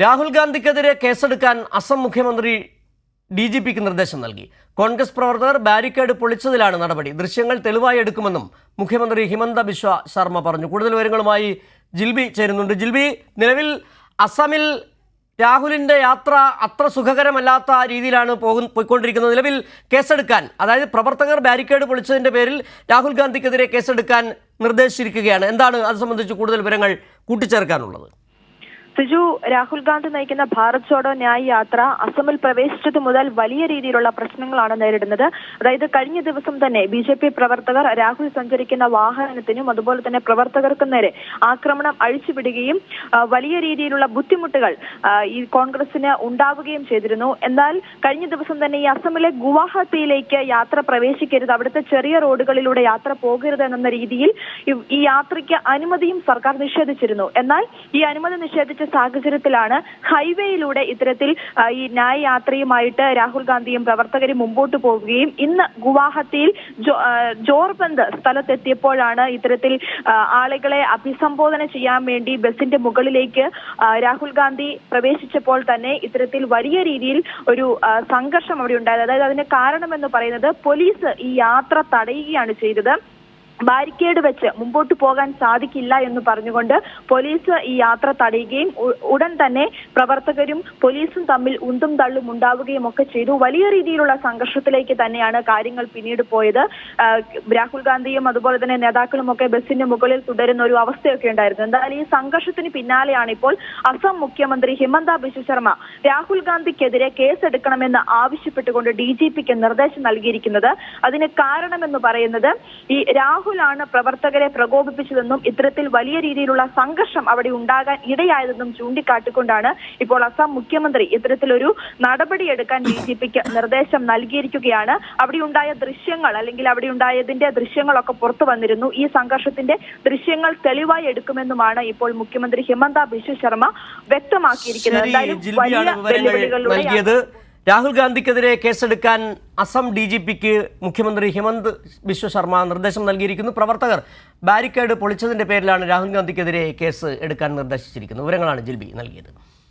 രാഹുൽ ഗാന്ധിക്കെതിരെ കേസെടുക്കാൻ അസം മുഖ്യമന്ത്രി DGPക്ക് നിർദ്ദേശം നൽകി. കോൺഗ്രസ് പ്രവർത്തകർ ബാരിക്കേഡ് പൊളിച്ചതിലാണ് നടപടി. ദൃശ്യങ്ങൾ തെളിവായി എടുക്കുമെന്നും മുഖ്യമന്ത്രി ഹിമന്ത ബിശ്വ ശർമ്മ പറഞ്ഞു. കൂടുതൽ വിവരങ്ങളുമായി ജിൽബി ചേരുന്നുണ്ട്. ജിൽബി, നിലവിൽ അസമിൽ രാഹുലിൻ്റെ യാത്ര അത്ര സുഖകരമല്ലാത്ത രീതിയിലാണ് പോയിക്കൊണ്ടിരിക്കുന്നത്. നിലവിൽ കേസെടുക്കാൻ, അതായത് പ്രവർത്തകർ ബാരിക്കേഡ് പൊളിച്ചതിൻ്റെ പേരിൽ രാഹുൽ ഗാന്ധിക്കെതിരെ കേസെടുക്കാൻ നിർദ്ദേശിച്ചിരിക്കുകയാണ്. എന്താണ് അത് സംബന്ധിച്ച് കൂടുതൽ വിവരങ്ങൾ കൂട്ടിച്ചേർക്കാനുള്ളത്? സിജു, രാഹുൽ ഗാന്ധി നയിക്കുന്ന ഭാരത് ചോഡോ ന്യായ് യാത്ര അസമിൽ പ്രവേശിച്ചത് മുതൽ വലിയ രീതിയിലുള്ള പ്രശ്നങ്ങളാണ് നേരിടുന്നത്. അതായത് കഴിഞ്ഞ ദിവസം തന്നെ BJP പ്രവർത്തകർ രാഹുൽ സഞ്ചരിക്കുന്ന വാഹനത്തിനും അതുപോലെ തന്നെ പ്രവർത്തകർക്കും നേരെ ആക്രമണം അഴിച്ചുവിടുകയും വലിയ രീതിയിലുള്ള ബുദ്ധിമുട്ടുകൾ ഈ കോൺഗ്രസിന് ഉണ്ടാവുകയും ചെയ്തിരുന്നു. എന്നാൽ കഴിഞ്ഞ ദിവസം തന്നെ ഈ അസമിലെ ഗുവാഹത്തിയിലേക്ക് യാത്ര പ്രവേശിക്കരുത്, അവിടുത്തെ ചെറിയ റോഡുകളിലൂടെ യാത്ര പോകരുത് എന്ന രീതിയിൽ ഈ യാത്രയ്ക്ക് അനുമതിയും സർക്കാർ നിഷേധിച്ചിരുന്നു. എന്നാൽ ഈ അനുമതി നിഷേധിച്ച സാഹചര്യത്തിലാണ് ഹൈവേയിലൂടെ ഇത്തരത്തിൽ ഈ ന്യായ യാത്രയുമായിട്ട് രാഹുൽ ഗാന്ധിയും പ്രവർത്തകരും മുമ്പോട്ട് പോവുകയും ഇന്ന് ഗുവാഹത്തിയിൽ ജോർബന്ദ് സ്ഥലത്തെത്തിയപ്പോഴാണ് ഇത്തരത്തിൽ ആളുകളെ അഭിസംബോധന ചെയ്യാൻ വേണ്ടി ബസിന്റെ മുകളിലേക്ക് രാഹുൽ ഗാന്ധി പ്രവേശിച്ചപ്പോൾ തന്നെ ഇത്തരത്തിൽ വലിയ രീതിയിൽ ഒരു സംഘർഷം അവിടെ ഉണ്ടായത്. അതായത് അതിന് കാരണമെന്ന് പറയുന്നത് പോലീസ് ഈ യാത്ര തടയുകയാണ് ചെയ്തത്. ബാരിക്കേഡ് വെച്ച് മുമ്പോട്ട് പോകാൻ സാധിക്കില്ല എന്ന് പറഞ്ഞുകൊണ്ട് പോലീസ് ഈ യാത്ര തടയുകയും ഉടൻ തന്നെ പ്രവർത്തകരും പോലീസും തമ്മിൽ ഉന്തും തള്ളും ഉണ്ടാവുകയും ഒക്കെ ചെയ്തു. വലിയ രീതിയിലുള്ള സംഘർഷത്തിലേക്ക് തന്നെയാണ് കാര്യങ്ങൾ പിന്നീട് പോയത്. രാഹുൽ ഗാന്ധിയും അതുപോലെ തന്നെ നേതാക്കളും ഒക്കെ ബസിന്റെ മുകളിൽ തുടരുന്ന ഒരു അവസ്ഥയൊക്കെ ഉണ്ടായിരുന്നു. എന്തായാലും ഈ സംഘർഷത്തിന് പിന്നാലെയാണ് ഇപ്പോൾ അസം മുഖ്യമന്ത്രി ഹിമന്ത ബിശ്വ ശർമ്മ രാഹുൽ ഗാന്ധിക്കെതിരെ കേസെടുക്കണമെന്ന് ആവശ്യപ്പെട്ടുകൊണ്ട് DGPക്ക് നിർദ്ദേശം നൽകിയിരിക്കുന്നത്. അതിന് കാരണമെന്ന് പറയുന്നത് ഈ രാഹുലാണ് പ്രവർത്തകരെ പ്രകോപിപ്പിച്ചതെന്നും ഇത്തരത്തിൽ വലിയ രീതിയിലുള്ള സംഘർഷം അവിടെ ഉണ്ടാകാൻ ഇടയായതെന്നും ചൂണ്ടിക്കാട്ടിക്കൊണ്ടാണ് ഇപ്പോൾ അസം മുഖ്യമന്ത്രി ഇത്തരത്തിലൊരു നടപടിയെടുക്കാൻ DGPക്ക് നിർദ്ദേശം നൽകിയിരിക്കുകയാണ്. അവിടെ ഉണ്ടായ ദൃശ്യങ്ങൾ അല്ലെങ്കിൽ അവിടെ ഉണ്ടായതിന്റെ ദൃശ്യങ്ങളൊക്കെ പുറത്തു വന്നിരുന്നു. ഈ സംഘർഷത്തിന്റെ ദൃശ്യങ്ങൾ തെളിവായി എടുക്കുമെന്നുമാണ് ഇപ്പോൾ മുഖ്യമന്ത്രി ഹിമന്ത ബിശ്വ ശർമ്മ വ്യക്തമാക്കിയിരിക്കുന്നത്. എന്തായാലും വലിയ വെല്ലുവിളികളിലൂടെ രാഹുൽ ഗാന്ധിക്കെതിരെ കേസെടുക്കാൻ അസം DGPക്ക് മുഖ്യമന്ത്രി ഹിമന്ത് ബിശ്വ ശർമ്മ നിർദ്ദേശം നൽകിയിരിക്കുന്നു. പ്രവർത്തകർ ബാരിക്കേഡ് പൊളിച്ചതിൻ്റെ പേരിലാണ് രാഹുൽ ഗാന്ധിക്കെതിരെ കേസ് എടുക്കാൻ നിർദ്ദേശിച്ചിരിക്കുന്നത്. വിവരങ്ങളാണ് ജിൽബി നൽകിയത്.